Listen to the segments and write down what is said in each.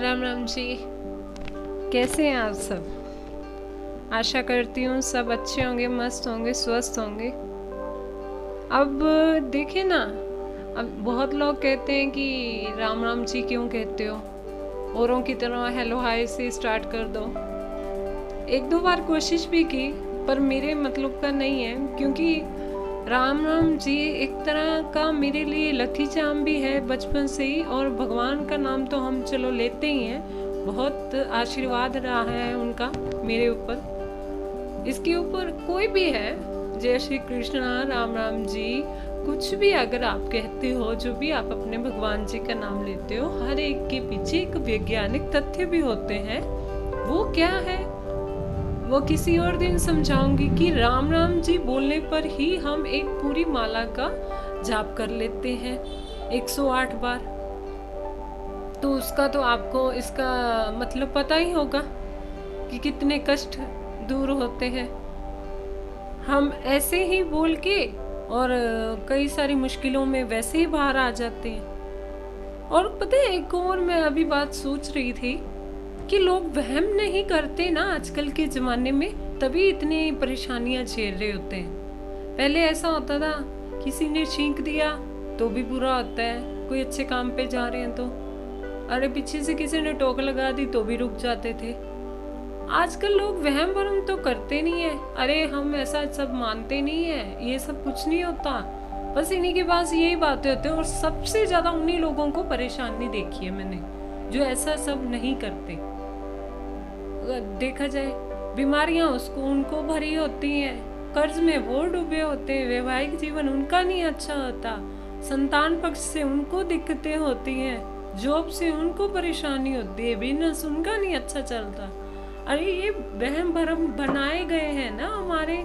राम राम जी। कैसे हैं आप सब? आशा करती हूँ सब अच्छे होंगे, मस्त होंगे, स्वस्थ होंगे। अब देखिए ना, अब बहुत लोग कहते हैं कि राम राम जी क्यों कहते हो, औरों की तरह हेलो हाय से स्टार्ट कर दो। एक दो बार कोशिश भी की पर मेरे मतलब का नहीं है, क्योंकि राम राम जी एक तरह का मेरे लिए लकी चार्म भी है बचपन से ही, और भगवान का नाम तो हम चलो लेते ही हैं, बहुत आशीर्वाद रहा है उनका मेरे ऊपर। इसके ऊपर कोई भी है, जय श्री कृष्णा, राम राम जी, कुछ भी अगर आप कहते हो, जो भी आप अपने भगवान जी का नाम लेते हो, हर एक के पीछे एक वैज्ञानिक तथ्य भी होते हैं। वो क्या है वो किसी और दिन समझाऊंगी कि राम राम जी बोलने पर ही हम एक पूरी माला का जाप कर लेते हैं 108 बार। तो उसका तो आपको इसका मतलब पता ही होगा कि कितने कष्ट दूर होते हैं हम ऐसे ही बोल के, और कई सारी मुश्किलों में वैसे ही बाहर आ जाते हैं। और पता है एक और मैं अभी बात सोच रही थी कि लोग वहम नहीं करते ना आजकल के ज़माने में, तभी इतनी परेशानियां झेल रहे होते हैं। पहले ऐसा होता था, किसी ने छींक दिया तो भी बुरा होता है, कोई अच्छे काम पे जा रहे हैं तो, अरे पीछे से किसी ने टोक लगा दी तो भी रुक जाते थे। आजकल लोग वहम भरम तो करते नहीं है, अरे हम ऐसा सब मानते नहीं है, ये सब कुछ नहीं होता, बस इन्हीं के पास यही बातें होती हैं। और सबसे ज़्यादा उन्हीं लोगों को परेशानी देखी है मैंने, जो ऐसा सब नहीं करते। देखा जाए, बीमारियां उनको भरी होती हैं, कर्ज में वो डूबे होते हैं, वैवाहिक जीवन उनका नहीं अच्छा होता, संतान पक्ष से उनको दिक्कतें होती हैं, जॉब से उनको परेशानी होती है, बिजनेस उनका नहीं अच्छा चलता। अरे ये वहम भरम बनाए गए हैं ना हमारे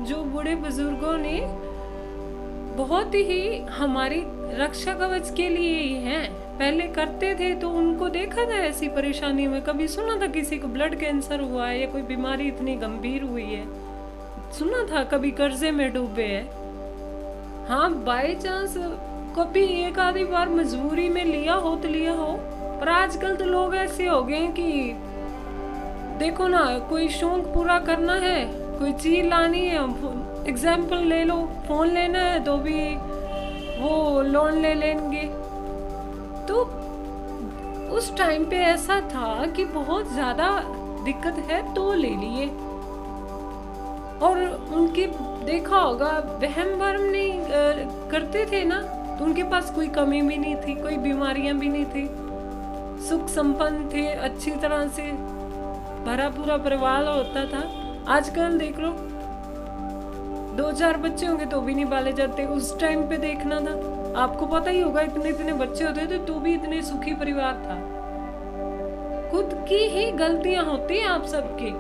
जो बूढ़े बुजुर्गों ने, बहुत ही हमारी रक्षा कवच के लिए ही हैं। पहले करते थे तो उनको देखा था ऐसी परेशानी में, कभी सुना था किसी को ब्लड कैंसर हुआ है या कोई बीमारी इतनी गंभीर हुई है, सुना था कभी कर्जे में डूबे है। हाँ बाय चांस कभी एक आधी बार मजबूरी में लिया हो तो लिया हो, पर आजकल तो लोग ऐसे हो गए कि देखो ना, कोई शौक पूरा करना है, कोई चीज लानी है, एग्जाम्पल ले लो, फोन लेना है तो भी वो लोन ले लेंगे। तो उस टाइम पे ऐसा था कि बहुत ज्यादा दिक्कत है तो ले लिए, और उनके देखा होगा वहम भरम नहीं करते थे ना, तो उनके पास कोई कमी भी नहीं थी, कोई बीमारियां भी नहीं थी, सुख संपन्न थे, अच्छी तरह से भरा पूरा परिवार होता था। आजकल देख लो, 2-4 बच्चे होंगे तो भी नहीं पाले जाते। उस टाइम पे देखना था, आपको पता ही होगा, इतने बच्चे होते थे तो भी इतने सुखी परिवार था। खुद की ही गलतियां होती हैं आप सबकी,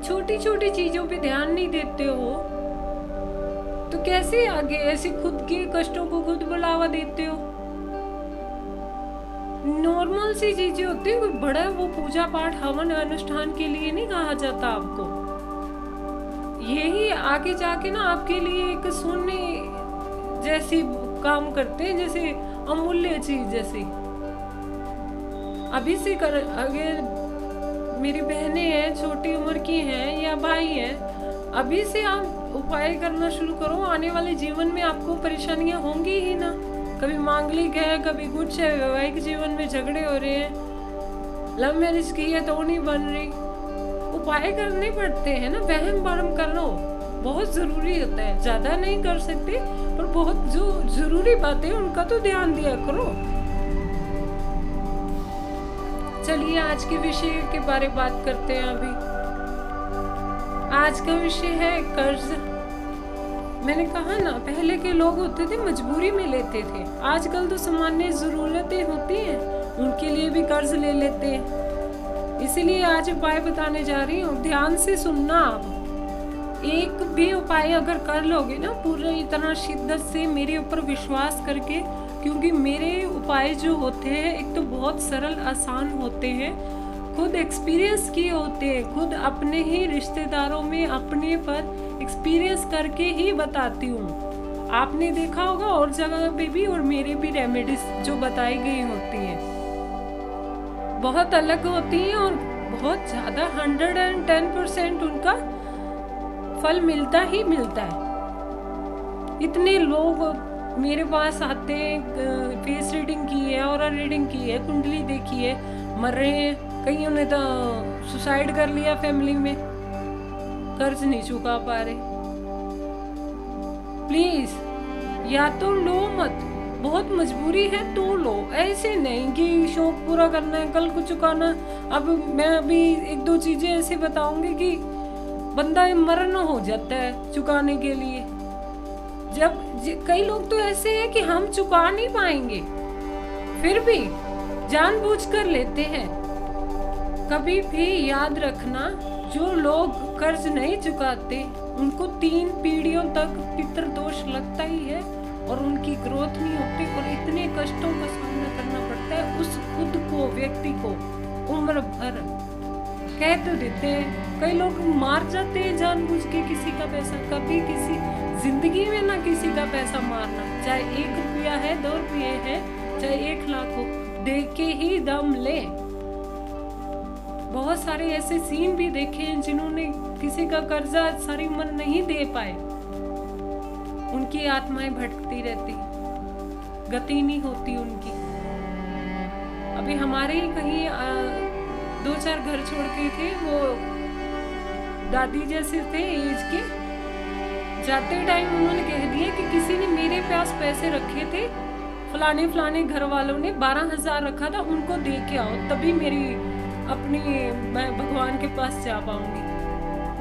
छोटी छोटी चीजों पे ध्यान नहीं देते हो तो कैसे आगे ऐसे खुद के कष्टों को खुद बढ़ावा देते हो। नॉर्मल सी चीजें होती है, कोई बड़ा वो पूजा पाठ हवन अनुष्ठान के लिए नहीं कहा जाता आपको, यही आगे जाके ना आपके लिए एक सोने जैसी काम करते हैं, जैसे अमूल्य चीज जैसी। अभी से कर, अगर मेरी बहनें हैं, छोटी उम्र की हैं या भाई हैं, अभी से आप उपाय करना शुरू करो, आने वाले जीवन में आपको परेशानियां होंगी ही ना। कभी मांगलिक है, कभी कुछ है, वैवाहिक जीवन में झगड़े हो रहे हैं, लव मैरिज की है तो नहीं बन रही, उपाय करने पड़ते हैं ना। वहम भरम करो, बहुत जरूरी होता है, ज्यादा नहीं कर सकते पर बहुत जो जरूरी बातें उनका तो ध्यान दिया करो। चलिए आज के विषय के बारे में बात करते हैं। अभी आज का विषय है कर्ज। मैंने कहा ना, पहले के लोग होते थे मजबूरी में लेते थे, आजकल तो सामान्य जरूरतें होती हैं उनके लिए भी कर्ज ले लेते हैं। इसीलिए आज उपाय बताने जा रही हूँ, ध्यान से सुनना। आप एक भी उपाय अगर कर लोगे ना पूरी तरह शिद्दत से, मेरे ऊपर विश्वास करके, क्योंकि मेरे उपाय जो होते हैं एक तो बहुत सरल आसान होते हैं, खुद एक्सपीरियंस किए होते हैं, खुद अपने ही रिश्तेदारों में अपने पर एक्सपीरियंस करके ही बताती हूँ। आपने देखा होगा और जगह पे भी, और मेरे भी रेमेडीज जो बताई गई होती है। बहुत अलग होती हैं और बहुत ज़्यादा 110% उनका फल मिलता ही मिलता है। इतने लोग मेरे पास आते हैं, फेस रीडिंग की है, ऑरा रीडिंग की है, कुंडली देखी है, मर रहे हैं, कईयों ने तो सुसाइड कर लिया फैमिली में, कर्ज नहीं चुका पा रहे। प्लीज या तो लो मत, बहुत मजबूरी है तो लो, ऐसे नहीं कि शौक पूरा करना है कल को चुकाना। अब मैं अभी एक दो चीजें ऐसे बताऊंगी कि बंदा मरण हो जाता है चुकाने के लिए। जब कई लोग तो ऐसे हैं कि हम चुका नहीं पाएंगे फिर भी जानबूझकर लेते हैं। कभी भी याद रखना, जो लोग कर्ज नहीं चुकाते उनको 3 पीढ़ियों तक पितृदोष लगता ही है और उनकी ग्रोथ नहीं होती और इतने कष्टों का सामना करना पड़ता है उस खुद को, व्यक्ति को उम्र भर। कह तो देते हैं, कई लोग मार जाते हैं जानबूझ के किसी का पैसा। कभी किसी जिंदगी में ना किसी का पैसा मारना, चाहे 1 रुपया है, 2 रुपये है, चाहे 1 लाख हो, दे के ही दम ले। बहुत सारे ऐसे सीन भी देखे हैं जिन्होंने किसी का कर्जा सारी उम्र नहीं दे पाए, उनकी आत्माएं भटकती रहती, गति नहीं होती उनकी। अभी हमारे ही कहीं 2-4 घर छोड़ के थे, वो दादी जैसे थे एज के, जाते टाइम उन्होंने कह दिया कि किसी ने मेरे पास पैसे रखे थे, फलाने फलाने घर वालों ने 12,000 रखा था, उनको दे के आओ तभी मेरी अपनी मैं भगवान के पास जा पाऊंगी।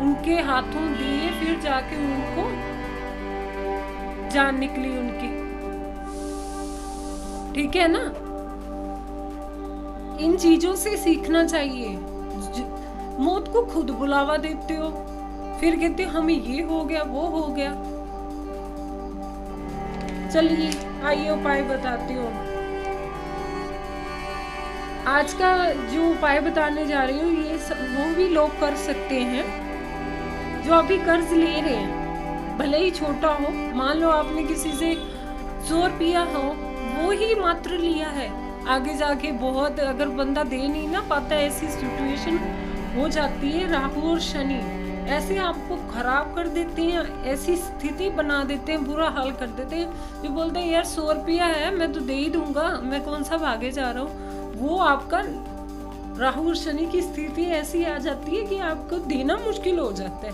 उनके हाथों दिए, फिर जाके उनको जान निकली उनकी। ठीक है ना? इन चीजों से सीखना चाहिए। मौत को खुद बुलावा देते हो, फिर कहते हमें ये हो गया वो हो गया। चलिए आइए उपाय बताती हूँ। आज का जो उपाय बताने जा रही हूँ ये वो भी लोग कर सकते हैं जो अभी कर्ज ले रहे हैं, भले ही छोटा हो। मान लो आपने किसी से 100 रुपया हो, वो ही मात्र लिया है, आगे जाके बहुत अगर बंदा दे नहीं ना पाता, ऐसी सिचुएशन हो जाती है। राहु और शनि ऐसे आपको खराब कर देते हैं, ऐसी स्थिति बना देते हैं, बुरा हाल कर देते हैं। जो बोलते हैं यार 100 रुपया है मैं तो दे ही दूंगा, मैं कौन सा भागे जा रहा हूँ, वो आपका राहु और शनि की स्थिति ऐसी आ जाती है कि आपको देना मुश्किल हो जाता है,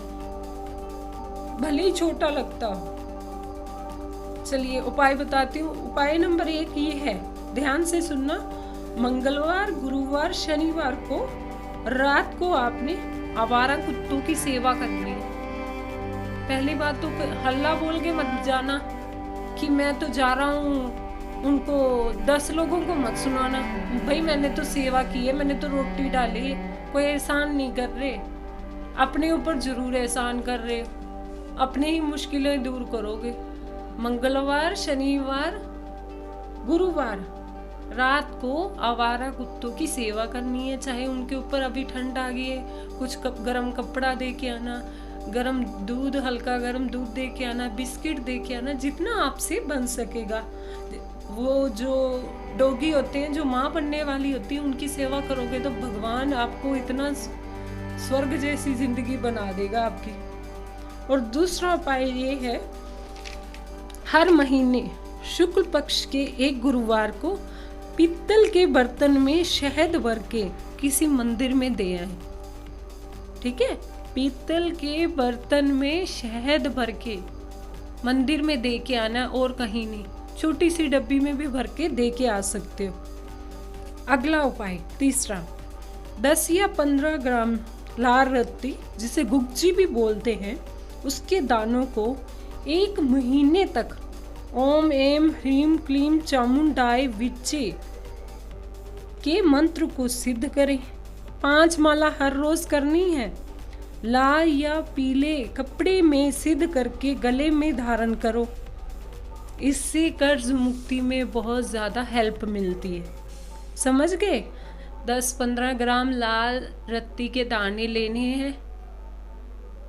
भले ही छोटा लगता हो। चलिए उपाय बताती हूँ। उपाय नंबर 1 ये है, ध्यान से सुनना। मंगलवार, गुरुवार, शनिवार को रात को आपने आवारा कुत्तों की सेवा करनी है। पहली बात तो हल्ला बोल के मत जाना कि मैं तो जा रहा हूँ, उनको 10 लोगों को मत सुनाना भाई मैंने तो सेवा की है, मैंने तो रोटी डाली है। कोई एहसान नहीं कर रहे, अपने ऊपर जरूर एहसान कर रहे, अपनी ही मुश्किलें दूर करोगे। मंगलवार, शनिवार, गुरुवार रात को आवारा कुत्तों की सेवा करनी है। चाहे उनके ऊपर अभी ठंड आ गई है, कुछ गरम कपड़ा दे के आना, गरम दूध, हल्का गरम दूध दे के आना, बिस्किट दे के आना, जितना आपसे बन सकेगा। वो जो डॉगी होते हैं, जो माँ बनने वाली होती है, उनकी सेवा करोगे तो भगवान आपको इतना स्वर्ग जैसी जिंदगी बना देगा आपकी। और दूसरा उपाय ये है, हर महीने शुक्ल पक्ष के एक गुरुवार को पीतल के बर्तन में शहद भर के किसी मंदिर में दे आए। ठीक है, पीतल के बर्तन में शहद भर के मंदिर में दे के आना, और कहीं नहीं। छोटी सी डब्बी में भी भर के दे के आ सकते हो। अगला उपाय तीसरा, 10 या 15 ग्राम लाल रत्ती, जिसे गुग्जी भी बोलते हैं, उसके दानों को 1 महीने तक ओम एम ह्रीम क्लीम चामुंडाय विच्चे के मंत्र को सिद्ध करें। 5 माला हर रोज करनी है। लाल या पीले कपड़े में सिद्ध करके गले में धारण करो। इससे कर्ज मुक्ति में बहुत ज़्यादा हेल्प मिलती है। समझ गए? 10-15 ग्राम लाल रत्ती के दाने लेने हैं,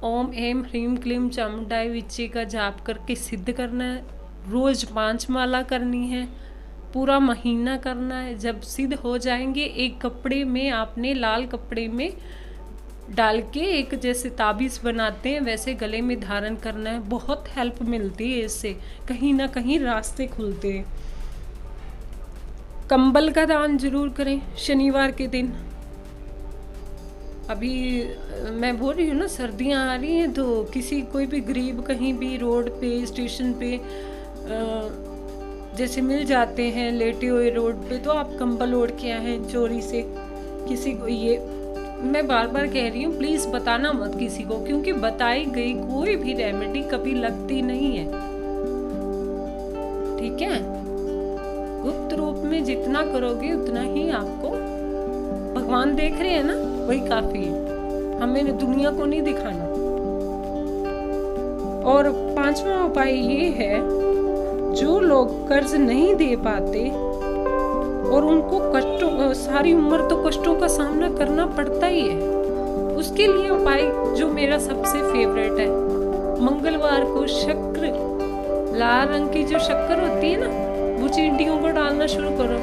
ओम एम ह्रीम क्लीम चामुंडाय विच्चे का जाप करके सिद्ध करना है, रोज 5 माला करनी है, पूरा महीना करना है। जब सिद्ध हो जाएंगे, एक कपड़े में आपने लाल कपड़े में डाल के एक जैसे ताबीज़ बनाते हैं वैसे गले में धारण करना है। बहुत हेल्प मिलती है इससे, कहीं ना कहीं रास्ते खुलते हैं। कंबल का दान जरूर करें शनिवार के दिन। अभी मैं बोल रही हूँ ना, सर्दियाँ आ रही हैं, तो किसी कोई भी गरीब कहीं भी रोड पे, स्टेशन पे जैसे मिल जाते हैं लेटे हुए रोड पे, तो आप कंबल ओढ़ के आए हैं चोरी से किसी को। ये मैं बार बार कह रही हूँ, प्लीज़ बताना मत किसी को, क्योंकि बताई गई कोई भी रेमेडी कभी लगती नहीं है, ठीक है। गुप्त रूप में जितना करोगे उतना ही आपको भगवान देख रहे हैं ना, वही काफी है, हमें दुनिया को नहीं दिखाना। और 5वां उपाय ये है, जो लोग कर्ज नहीं दे पाते और उनको कष्टों, सारी उम्र तो कष्टों का सामना करना पड़ता ही है, उसके लिए उपाय जो मेरा सबसे फेवरेट है, मंगलवार को शक्कर, लाल रंग की जो शक्कर होती है ना, वो चींटियों को डालना शुरू करो।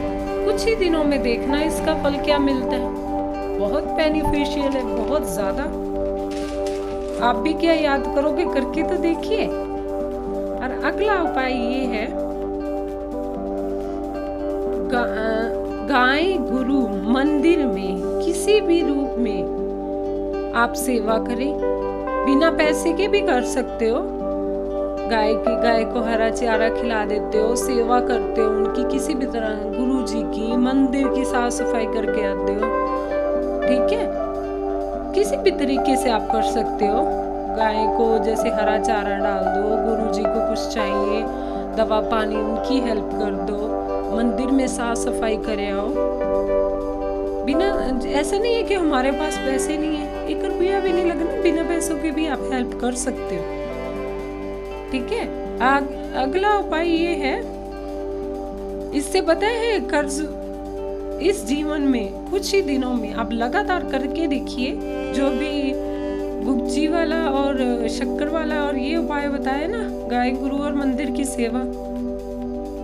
कुछ ही दिनों में देखना इसका फल क्या मिलता है। बहुत बेनिफिशियल है, बहुत ज्यादा। आप भी क्या याद करोगे, करके तो देखिए। और अगला उपाय ये है, गाय गुरु मंदिर में किसी भी रूप में आप सेवा करें, बिना पैसे के भी कर सकते हो। गाय को हरा चारा खिला देते हो, सेवा करते हो उनकी किसी भी तरह, गुरु जी की, मंदिर की साफ सफाई करके आते हो, ठीक है। किसी भी तरीके से आप कर सकते हो। गाय को जैसे हरा चारा डाल दो, गुरु जी को कुछ चाहिए, दवा पानी उनकी हेल्प कर दो, मंदिर में साफ सफाई करे आओ। बिना, ऐसा नहीं है कि हमारे पास पैसे नहीं है, 1 रुपया भी नहीं लगना, बिना पैसों के भी आप हेल्प कर सकते हो, ठीक है। अगला उपाय ये है, इससे पता है कर्ज इस जीवन में कुछ ही दिनों में आप लगातार करके देखिए। जो भी गुप्तजी वाला और शक्कर वाला और ये उपाय बताया ना, गाय गुरु और मंदिर की सेवा,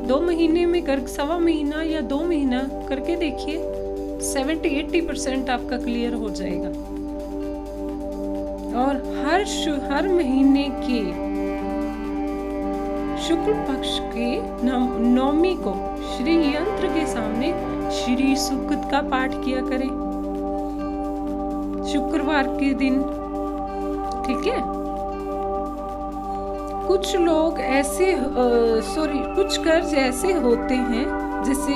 2 महीने में कर, 1.25 महीना या 2 महीना करके देखिए, 70-80% आपका क्लियर हो जाएगा। और हर महीने के शुक्ल पक्ष के नवमी को श्री यंत्र के सामने श्री सुक्त का पाठ किया करें, शुक्रवार के दिन, ठीक है। कुछ लोग ऐसे कुछ कर्ज ऐसे होते हैं जैसे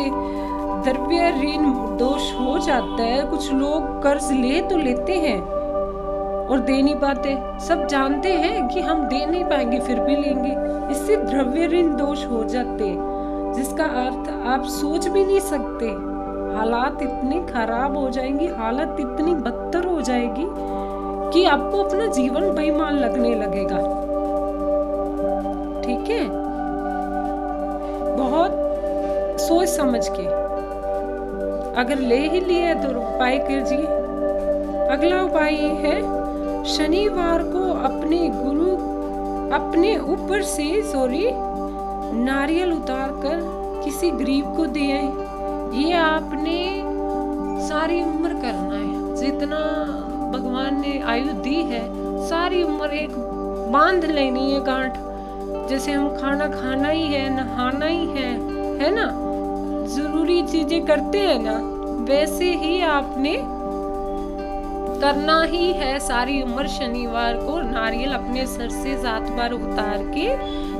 द्रव्य ऋण दोष हो जाता है। कुछ लोग कर्ज ले तो लेते हैं और दे नहीं पाते, सब जानते हैं कि हम दे नहीं पाएंगे फिर भी लेंगे, इससे द्रव्य ऋण दोष हो जाते, जिसका अर्थ आप सोच भी नहीं सकते। हालात इतने खराब हो जाएंगी, हालत इतनी बदतर हो जाएगी कि आपको अपना जीवन बेईमान लगने लगेगा, ठीक है। बहुत सोच समझ के, अगर ले ही लिया तो उपाय कीजिए। अगला उपाय ये है, शनिवार को अपने ऊपर से नारियल उतार कर किसी गरीब को दे आए। ये आपने सारी उम्र करना है, जितना भगवान ने आयु दी है सारी उम्र एक बांध लेनी है गांठ। जैसे हम खाना खाना ही है, नहाना ही है ना, जरूरी चीजें करते हैं ना, वैसे ही आपने करना ही है सारी उम्र। शनिवार को नारियल अपने सर से 7 बार उतार के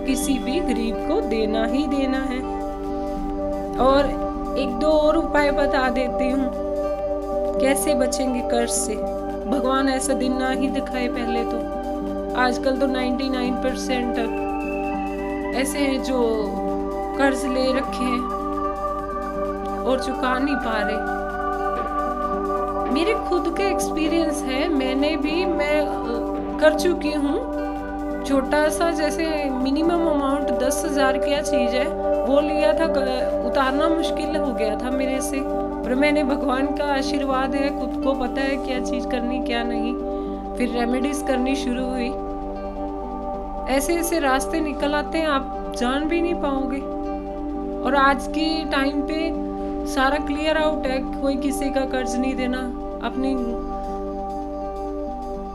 किसी भी गरीब को देना ही देना है। और 1-2 और उपाय बता देती हूँ कैसे बचेंगे कर्ज से। भगवान ऐसा दिन ना ही दिखाए पहले तो। आजकल तो 99% ऐसे हैं जो कर्ज ले रखे हैं और चुका नहीं पा रहे। मेरे खुद का एक्सपीरियंस है, मैं कर चुकी हूँ। छोटा सा जैसे मिनिमम अमाउंट 10,000 क्या चीज़ है वो लिया था, उतारना मुश्किल हो गया था मेरे से, पर मैंने, भगवान का आशीर्वाद है, खुद को पता है क्या चीज़ करनी क्या नहीं, फिर रेमेडीज करनी शुरू हुई। ऐसे ऐसे रास्ते निकल आते हैं, आप जान भी नहीं पाओगे। और आज के टाइम पे सारा क्लियर आउट है, कोई किसी का कर्ज नहीं देना, अपनी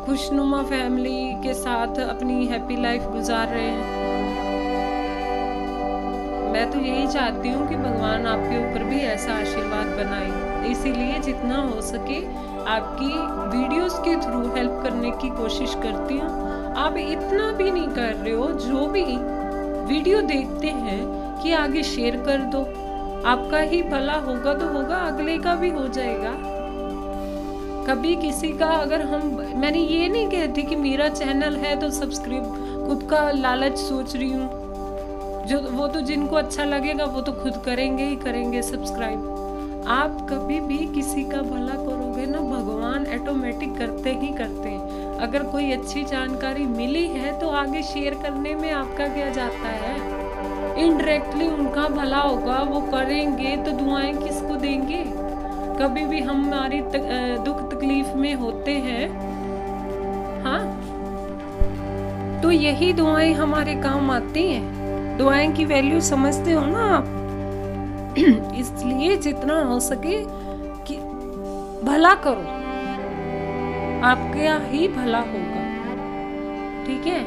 खुशनुमा फैमिली के साथ अपनी हैप्पी लाइफ गुजार रहे हैं। मैं तो यही चाहती हूँ कि भगवान आपके ऊपर भी ऐसा आशीर्वाद बनाए, इसीलिए जितना हो सके आपकी वीडियोस के थ्रू हेल्प करने की कोशिश करती हूँ। आप इतना भी नहीं कर रहे हो, जो भी वीडियो देखते हैं कि आगे शेयर कर दो, आपका ही भला होगा तो होगा, अगले का भी हो जाएगा। कभी किसी का अगर मैंने ये नहीं कहती कि मेरा चैनल है तो सब्सक्राइब, खुद का लालच सोच रही हूँ, जो वो तो जिनको अच्छा लगेगा वो तो खुद करेंगे ही करेंगे सब्सक्राइब। आप कभी भी किसी का भला करोगे ना, भगवान ऑटोमेटिक करते ही करते हैं। अगर कोई अच्छी जानकारी मिली है तो आगे शेयर करने में आपका क्या जाता है, इनडायरेक्टली उनका भला होगा, वो करेंगे तो दुआएं किसको देंगे। कभी भी हमारी दुख तकलीफ में होते हैं, हाँ, तो यही दुआएं हमारे काम आती हैं। दुआएं की वैल्यू समझते हो ना आप। इसलिए जितना हो सके कि भला करो, आपका ही भला होगा, ठीक है।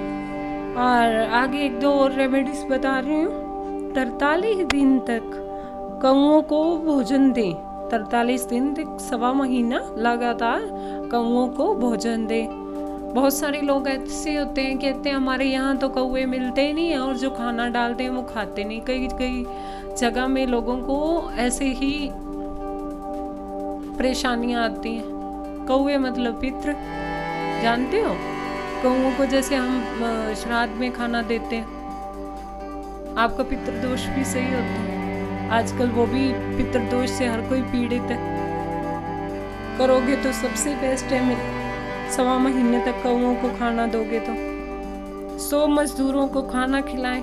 और आगे एक दो और रेमेडीज बता रही हूँ। 43 दिन तक कौओं को भोजन दें, 43 दिन तक, 1.25 महीना लगातार कौओं को भोजन दें। बहुत सारे लोग ऐसे होते हैं, कहते हैं हमारे यहाँ तो कौवे मिलते ही नहीं है, और जो खाना डालते हैं वो खाते नहीं। कई कई जगह में लोगों को ऐसे ही परेशानियाँ आती हैं। कौवे मतलब पितृ, जानते हो, कौओं को जैसे हम श्राद्ध में खाना देते हैं, आपका पितृदोष भी सही होता है। आजकल वो भी पितृदोष से हर कोई पीड़ित है। करोगे तो सबसे बेस्ट है, 1.25 महीने तक कौओं को खाना दोगे तो 100 मजदूरों को खाना खिलाएं,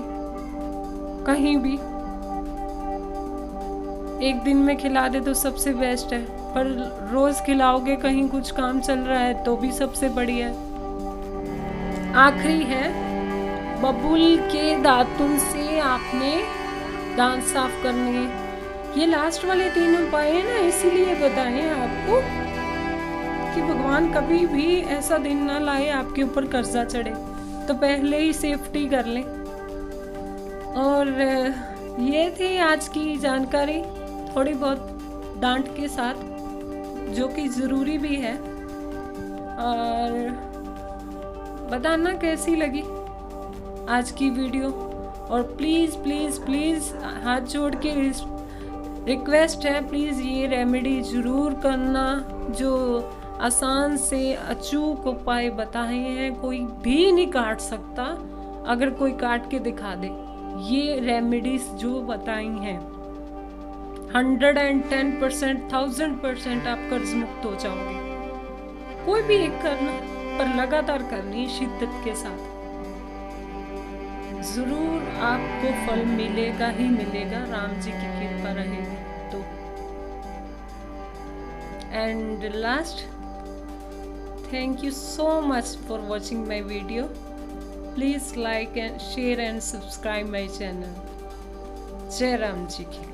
कहीं भी एक दिन में खिला दे तो सबसे बेस्ट है, पर रोज खिलाओगे, कहीं कुछ काम चल रहा है तो भी सबसे बढ़िया है। आखिरी है, बबूल के दातुन से आपने दांत साफ करने। ये लास्ट वाले 3 उपाय है ना, इसीलिए बताएं आपको कि भगवान कभी भी ऐसा दिन ना लाए आपके ऊपर कर्जा चढ़े, तो पहले ही सेफ्टी कर लें। और ये थी आज की जानकारी, थोड़ी बहुत डांट के साथ, जो कि ज़रूरी भी है। और बताना कैसी लगी आज की वीडियो। और प्लीज़ प्लीज़ प्लीज़ हाथ जोड़ के रिक्वेस्ट है, प्लीज़ ये रेमेडी ज़रूर करना, जो आसान से अचूक उपाय बताए हैं। कोई भी नहीं काट सकता, अगर कोई काट के दिखा दे। ये रेमेडीज जो बताई हैं 110%, 1000% आप कर्ज मुक्त हो जाओगे। कोई भी एक करना, पर लगातार करनी शिद्दत के साथ, जरूर आपको फल मिलेगा ही मिलेगा, राम जी की कृपा रहेगी तो। And last, thank you so much for watching my video. Please like and share and subscribe my channel. जय राम जी की।